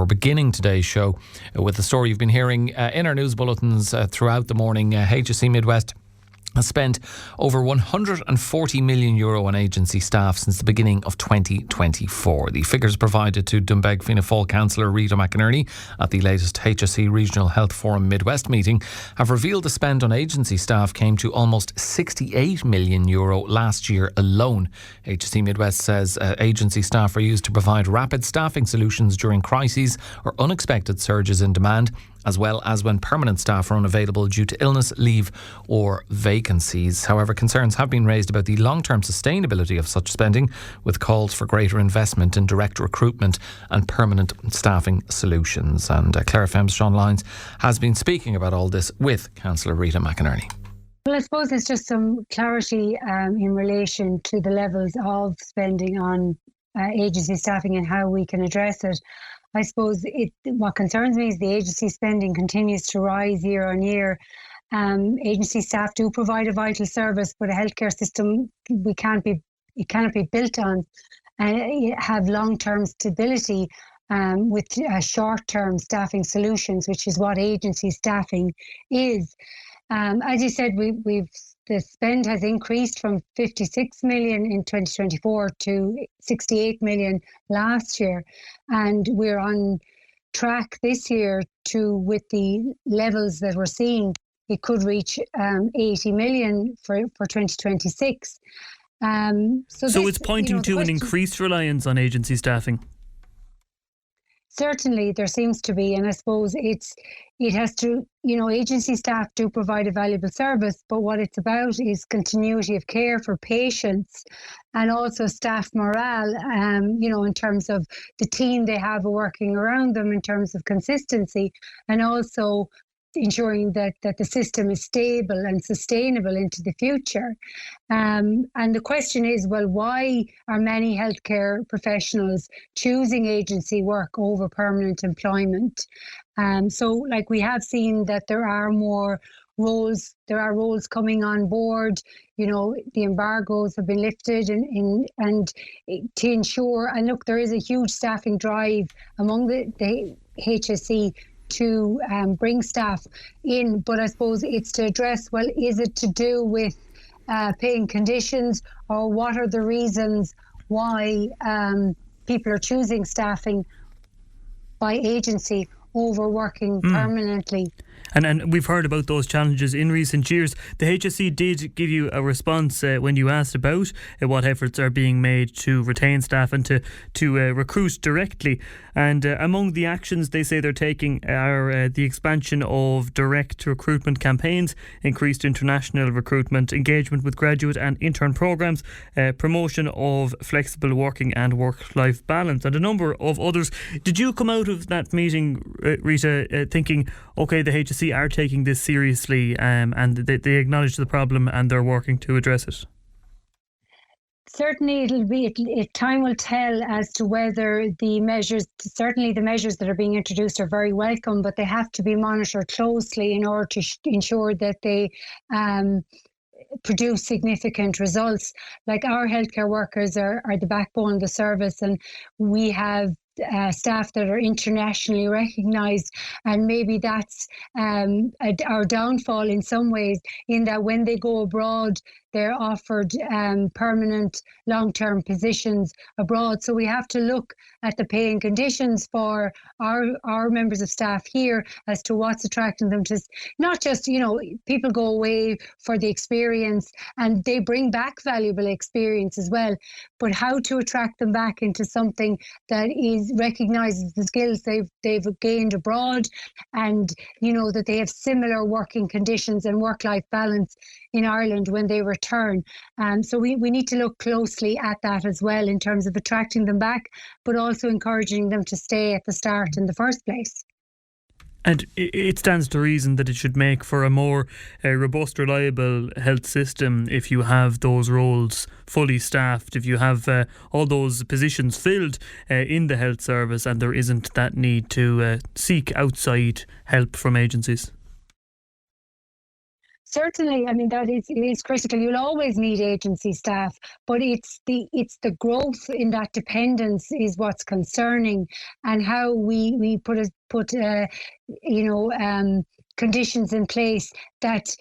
beginning today's show with the story you've been hearing in our news bulletins throughout the morning. HSE Mid West has spent over €140 million on agency staff since the beginning of 2024. The figures provided to Doonbeg Fianna Fáil Councillor Rita McInerney at the latest HSE Regional Health Forum Mid West meeting have revealed the spend on agency staff came to almost €68 million last year alone. HSE Mid West says agency staff are used to provide rapid staffing solutions during crises or unexpected surges in demand, as well as when permanent staff are unavailable due to illness, leave or vacancies. However, concerns have been raised about the long-term sustainability of such spending, with calls for greater investment in direct recruitment and permanent staffing solutions. And Clare FM's Sean Lyons has been speaking about all this with Councillor Rita McInerney. Well, I suppose there's just some clarity in relation to the levels of spending on agency staffing and how we can address it. I suppose what concerns me is the agency spending continues to rise year on year. Agency staff do provide a vital service, but a healthcare system it cannot be built on and have long-term stability with short-term staffing solutions, which is what agency staffing is. As you said, the spend has increased from 56 million in 2024 to 68 million last year, and we're on track this year with the levels that we're seeing, it could reach 80 million for 2026. So it's pointing to an increased reliance on agency staffing. Certainly there seems to be, and I suppose it has to, agency staff do provide a valuable service, but what it's about is continuity of care for patients and also staff morale, in terms of the team they have working around them, in terms of consistency, and also ensuring that the system is stable and sustainable into the future. And the question is, well, why are many healthcare professionals choosing agency work over permanent employment? So we have seen that there are more roles, coming on board. The embargoes have been lifted and to ensure, and look, there is a huge staffing drive among the HSE to bring staff in, but I suppose it's to address, well, is it to do with paying conditions, or what are the reasons why people are choosing staffing by agency over working permanently? And we've heard about those challenges in recent years. The HSE did give you a response when you asked about what efforts are being made to retain staff and to recruit directly. And among the actions they say they're taking are the expansion of direct recruitment campaigns, increased international recruitment, engagement with graduate and intern programmes, promotion of flexible working and work-life balance, and a number of others. Did you come out of that meeting, Rita, thinking, OK, the HSE are taking this seriously and they acknowledge the problem and they're working to address it? Certainly, time will tell as to whether the measures that are being introduced are very welcome, but they have to be monitored closely in order to ensure that they produce significant results. Like, our healthcare workers are the backbone of the service, and we have staff that are internationally recognised, and maybe that's our downfall in some ways, in that when they go abroad they're offered permanent long-term positions abroad. So we have to look at the pay and conditions for our members of staff here as to what's attracting them to, not just, people go away for the experience and they bring back valuable experience as well, but how to attract them back into something that recognises the skills they've gained abroad, and that they have similar working conditions and work-life balance in Ireland when they return. So we need to look closely at that as well, in terms of attracting them back, but also encouraging them to stay at the start in the first place. And it stands to reason that it should make for a more robust, reliable health system if you have those roles fully staffed, if you have all those positions filled in the health service, and there isn't that need to seek outside help from agencies. Certainly, I mean it is critical. You'll always need agency staff, but it's the growth in that dependence is what's concerning, and how we put conditions in place that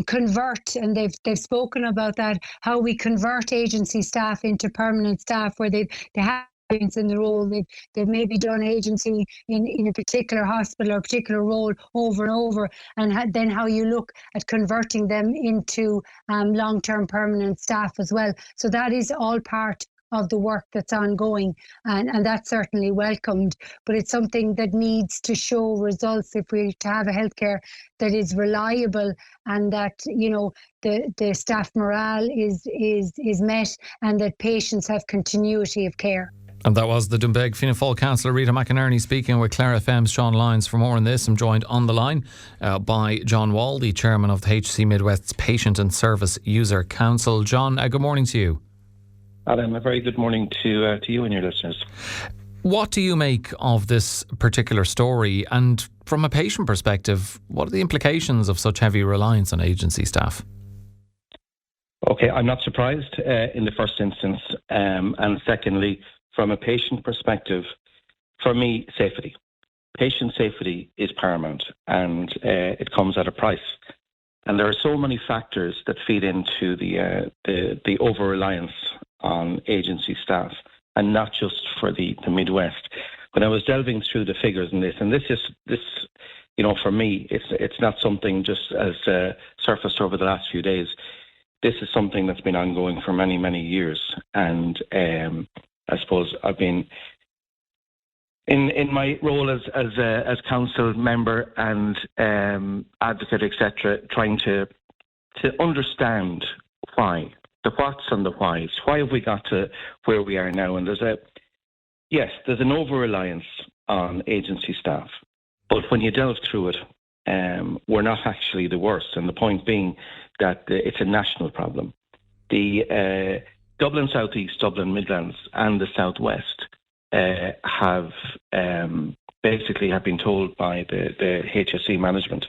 convert, and they've spoken about that, how we convert agency staff into permanent staff where they have in the role. They've maybe done agency in a particular hospital or a particular role over and over, and then how you look at converting them into long-term permanent staff as well. So that is all part of the work that's ongoing, and that's certainly welcomed, but it's something that needs to show results if we're to have a healthcare that is reliable, and that the staff morale is met, and that patients have continuity of care. And that was the Doonbeg Fianna Fáil Councillor Rita McInerney speaking with Clare FM's Sean Lyons. For more on this, I'm joined on the line by John Wall, the chairman of the HSE Mid West's Patient and Service User Council. John, good morning to you. Adam, a very good morning to you and your listeners. What do you make of this particular story? And from a patient perspective, what are the implications of such heavy reliance on agency staff? Okay, I'm not surprised in the first instance. And secondly, from a patient perspective, for me, safety. Patient safety is paramount, and it comes at a price. And there are so many factors that feed into the over-reliance on agency staff, and not just for the Midwest. When I was delving through the figures in this, and this, for me, it's not something just as surfaced over the last few days. This is something that's been ongoing for many, many years, and I suppose I've been in my role as council member and advocate, etc., trying to understand why, the whats and the whys. Why have we got to where we are now? And there's an over-reliance on agency staff, but when you delve through it, we're not actually the worst. And the point being that it's a national problem. The Dublin South East, Dublin Midlands and the South West have been told by the HSE management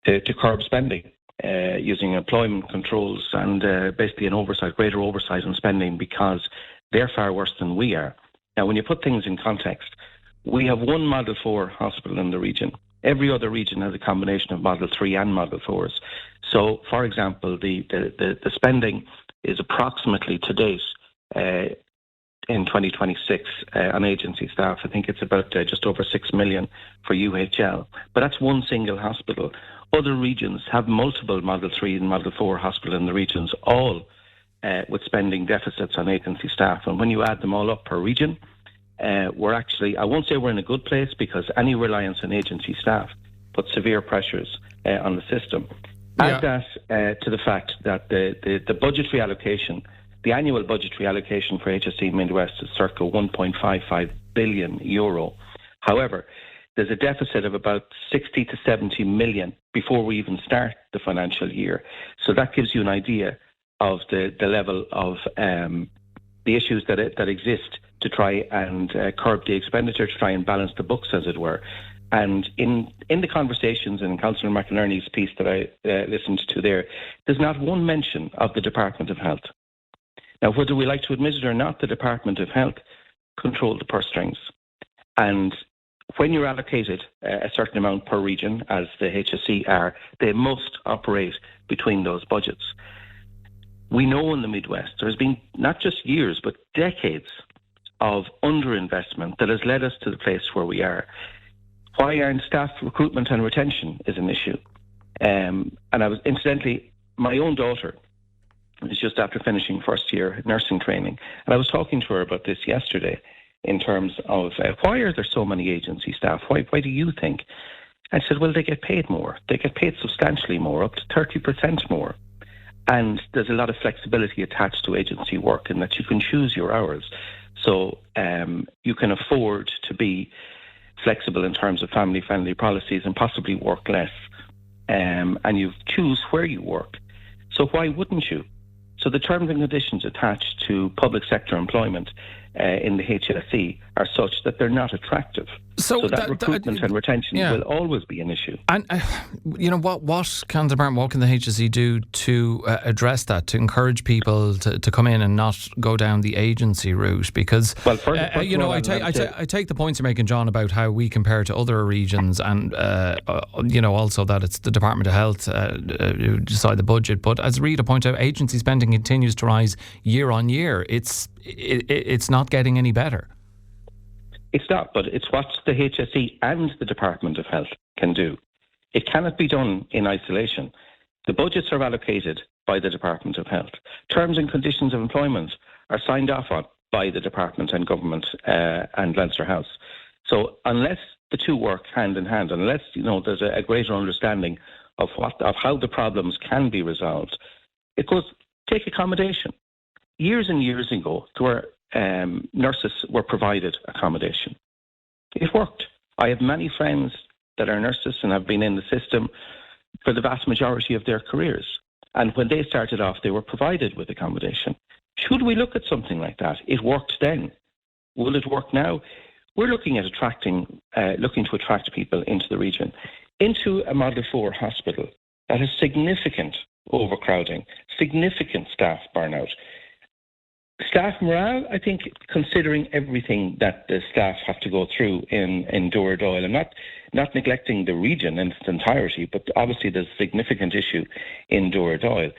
to curb spending using employment controls and basically greater oversight on spending, because they're far worse than we are. Now, when you put things in context, we have one Model 4 hospital in the region. Every other region has a combination of Model 3 and Model 4s. So, for example, the spending is approximately to date in 2026 on agency staff. I think it's about just over 6 million for UHL. But that's one single hospital. Other regions have multiple Model 3 and Model 4 hospitals in the regions, all with spending deficits on agency staff. And when you add them all up per region, we're actually, I won't say we're in a good place, because any reliance on agency staff puts severe pressures on the system. Add that to the fact that the budgetary allocation, the annual budgetary allocation for HSE Mid West is circa €1.55 billion. However, there's a deficit of about 60 to 70 million before we even start the financial year. So that gives you an idea of the level of the issues that exist to try and curb the expenditure, to try and balance the books, as it were. And in the conversations in Councillor McInerney's piece that I listened to there's not one mention of the Department of Health. Now, whether we like to admit it or not, the Department of Health control the purse strings. And when you're allocated a certain amount per region, as the HSE are, they must operate between those budgets. We know in the Midwest there's been not just years, but decades of underinvestment that has led us to the place where we are. Why aren't staff recruitment and retention is an issue? And I was, incidentally, my own daughter was just after finishing first year nursing training, and I was talking to her about this yesterday in terms of why are there so many agency staff? Why do you think? I said, well, they get paid more. They get paid substantially more, up to 30% more. And there's a lot of flexibility attached to agency work in that you can choose your hours. So you can afford to be flexible in terms of family-friendly policies and possibly work less. And you choose where you work. So why wouldn't you? So the terms and conditions attached to public sector employment in the HSE are such that they're not attractive. So that recruitment and retention will always be an issue. And, what can the department, what can the HSE do to address that, to encourage people to come in and not go down the agency route? Because, I take the points you're making, John, about how we compare to other regions and, also that it's the Department of Health who decide the budget. But as Rita pointed out, agency spending continues to rise year on year. It's not getting any better. It's not, but it's what the HSE and the Department of Health can do. It cannot be done in isolation. The budgets are allocated by the Department of Health. Terms and conditions of employment are signed off on by the Department and Government and Leinster House. So unless the two work hand in hand, unless there's a greater understanding of how the problems can be resolved, it goes, take accommodation. Years and years ago, there were nurses were provided accommodation. It worked. I have many friends that are nurses and have been in the system for the vast majority of their careers. And when they started off, they were provided with accommodation. Should we look at something like that? It worked then. Will it work now? We're looking at looking to attract people into the region, into a Model 4 hospital that has significant overcrowding, significant staff burnout. Staff morale, I think, considering everything that the staff have to go through in Doyle, and not neglecting the region in its entirety, but obviously there's a significant issue in Doyle.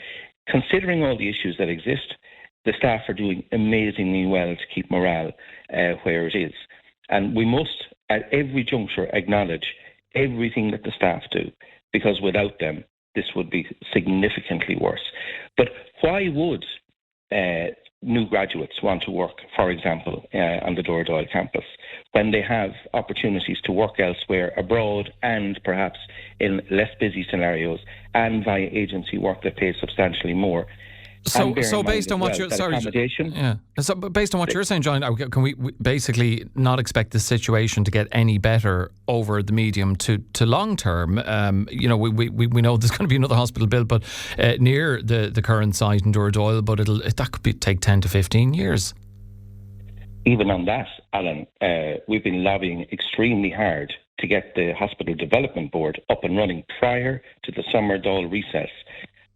Considering all the issues that exist, the staff are doing amazingly well to keep morale where it is. And we must, at every juncture, acknowledge everything that the staff do, because without them, this would be significantly worse. But why would new graduates want to work, for example, on the Doyle campus, when they have opportunities to work elsewhere, abroad, and perhaps in less busy scenarios, and via agency work that pays substantially more? So based on what you're So based on what you're saying, John, can we basically not expect the situation to get any better over the medium to long term? We know there's going to be another hospital built, but near the current site in Doyle, but that could take 10 to 15 years. Even on that, Alan, we've been lobbying extremely hard to get the Hospital Development Board up and running prior to the summer Dáil recess,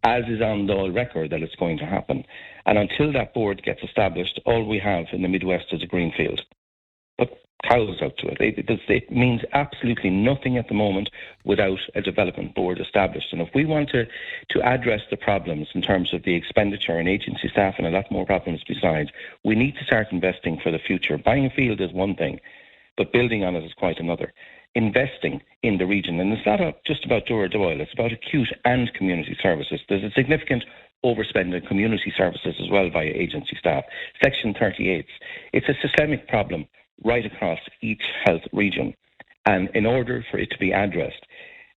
as is on Dáil record that it's going to happen. And until that board gets established, all we have in the Midwest is a greenfield. But cows out to it. It means absolutely nothing at the moment without a development board established. And if we want to address the problems in terms of the expenditure and agency staff and a lot more problems besides, we need to start investing for the future. Buying a field is one thing, but building on it is quite another. Investing in the region, and it's not just about Doyle, it's about acute and community services. There's a significant overspend in community services as well via agency staff. Section 38, it's a systemic problem right across each health region, and in order for it to be addressed,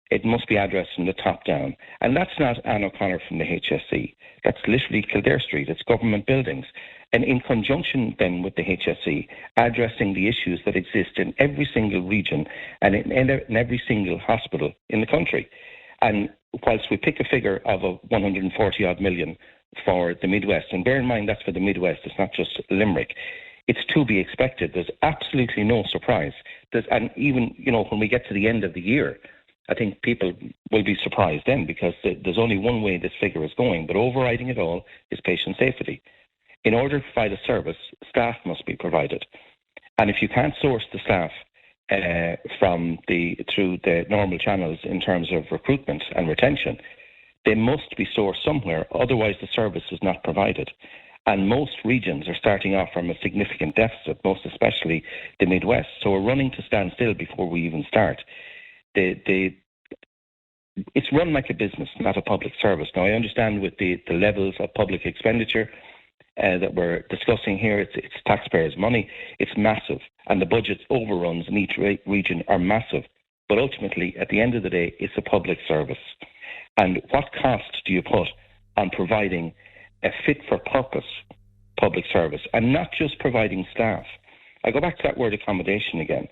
it must be addressed from the top down. And that's not Anne O'Connor from the HSE. That's literally Kildare Street. It's government buildings. And in conjunction then with the HSE, addressing the issues that exist in every single region and in every single hospital in the country. And whilst we pick a figure of 140 odd million for the Midwest, and bear in mind that's for the Midwest, it's not just Limerick, it's to be expected. There's absolutely no surprise. And even, when we get to the end of the year, I think people will be surprised then, because there's only one way this figure is going, but overriding it all is patient safety. In order to provide a service, staff must be provided. And if you can't source the staff through the normal channels in terms of recruitment and retention, they must be sourced somewhere, otherwise the service is not provided. And most regions are starting off from a significant deficit, most especially the Midwest. So we're running to stand still before we even start. It's run like a business, not a public service. Now, I understand with the levels of public expenditure that we're discussing here, it's taxpayers' money, it's massive, and the budget overruns in each region are massive. But ultimately, at the end of the day, it's a public service. And what cost do you put on providing a fit-for-purpose public service, and not just providing staff? I go back to that word accommodation again.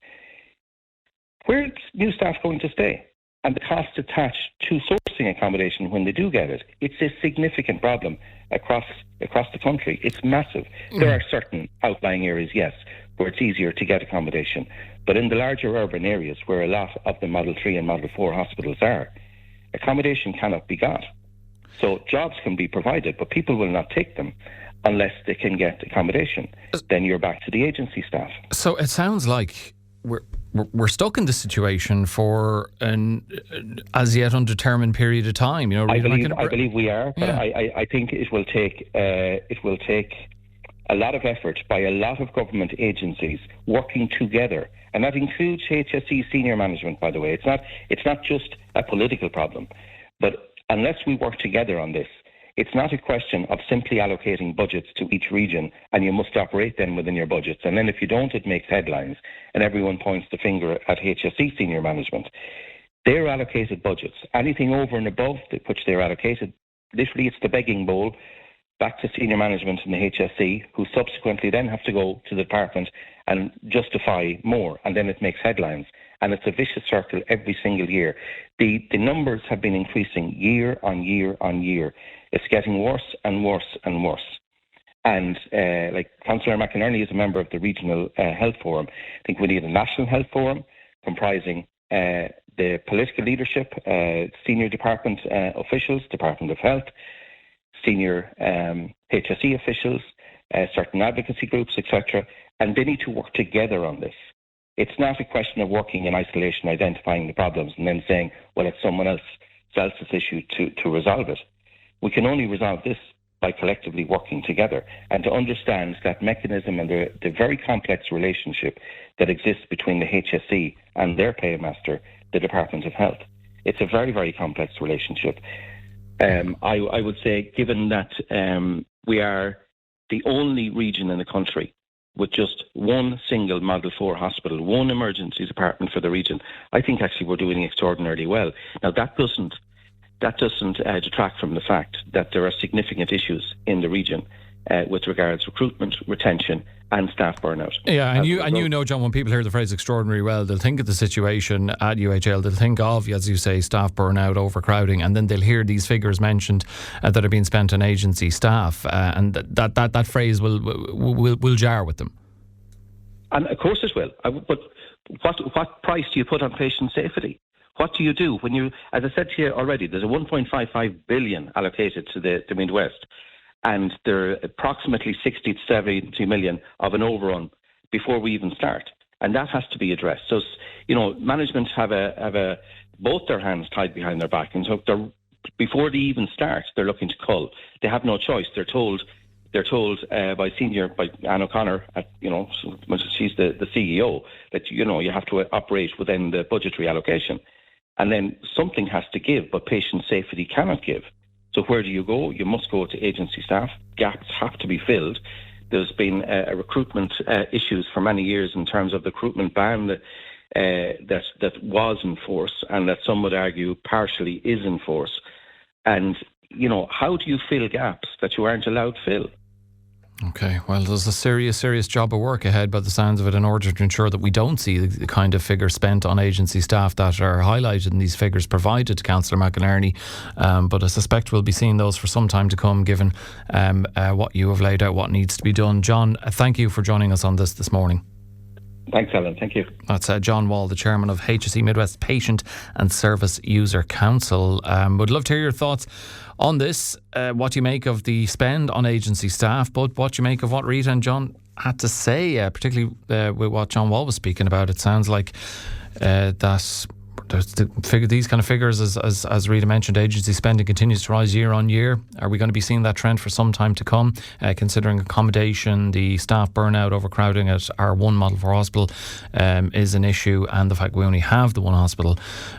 Where's new staff going to stay? And the cost attached to sourcing accommodation when they do get it. It's a significant problem across the country. It's massive. There are certain outlying areas, yes, where it's easier to get accommodation. But in the larger urban areas where a lot of the Model 3 and Model 4 hospitals are, accommodation cannot be got. So jobs can be provided, but people will not take them unless they can get accommodation. Then you're back to the agency staff. So it sounds like we're stuck in this situation for an as yet undetermined period of time. You know, I believe we are, but yeah. I think it will take a lot of effort by a lot of government agencies working together, and that includes HSE senior management. By the way, it's not just a political problem, but unless we work together on this, it's not a question of simply allocating budgets to each region and you must operate then within your budgets. And then if you don't, it makes headlines and everyone points the finger at HSE senior management. They're allocated budgets. Anything over and above which they're allocated, literally it's the begging bowl back to senior management in the HSE, who subsequently then have to go to the department and justify more, and then it makes headlines. And it's a vicious circle every single year. The numbers have been increasing year on year on year. It's getting worse and worse and worse. And like Councillor McInerney is a member of the Regional Health Forum. I think we need a National Health Forum comprising the political leadership, senior department officials, Department of Health, senior HSE officials, certain advocacy groups, etc. And they need to work together on this. It's not a question of working in isolation, identifying the problems and then saying, well, it's someone else's issue to resolve it. We can only resolve this by collectively working together and to understand that mechanism and the very complex relationship that exists between the HSE and their paymaster, the Department of Health. It's a very, very complex relationship. I would say, given that we are the only region in the country with just one single Model 4 hospital, one emergency department for the region, I think actually we're doing extraordinarily well. Now that doesn't detract from the fact that there are significant issues in the region with regards recruitment, retention and staff burnout. Yeah, and you know, John, when people hear the phrase extraordinary well, they'll think of the situation at UHL, they'll think of, as you say, staff burnout, overcrowding, and then they'll hear these figures mentioned that are being spent on agency staff, and that phrase will jar with them. And of course it will. But what price do you put on patient safety? What do you do when you, as I said to you already, there's a 1.55 billion allocated to the Mid West, and there are approximately 60 to 70 million of an overrun before we even start, and that has to be addressed. So, you know, management have both their hands tied behind their back, and so before they even start, they're looking to cull. They have no choice. They're told by Anne O'Connor, she's the CEO, that you have to operate within the budgetary allocation. And then something has to give, but patient safety cannot give. So where do you go? You must go to agency staff. Gaps have to be filled. There's been recruitment issues for many years in terms of the recruitment ban that was in force, and that some would argue partially is in force. And, how do you fill gaps that you aren't allowed to fill? Okay, well, there's a serious job of work ahead by the sounds of it, in order to ensure that we don't see the kind of figures spent on agency staff that are highlighted in these figures provided to Councillor McInerney. But I suspect we'll be seeing those for some time to come, given what you have laid out, what needs to be done. John, thank you for joining us on this morning. Thanks, Alan. Thank you. That's John Wall, the chairman of HSE Mid West Patient and Service User Council. Would love to hear your thoughts on this, what you make of the spend on agency staff, but what you make of what Rita and John had to say, particularly with what John Wall was speaking about. It sounds like that these kind of figures, as Rita mentioned, agency spending continues to rise year on year. Are we going to be seeing that trend for some time to come, considering accommodation, the staff burnout, overcrowding at our one Model 4 hospital is an issue, and the fact we only have the one hospital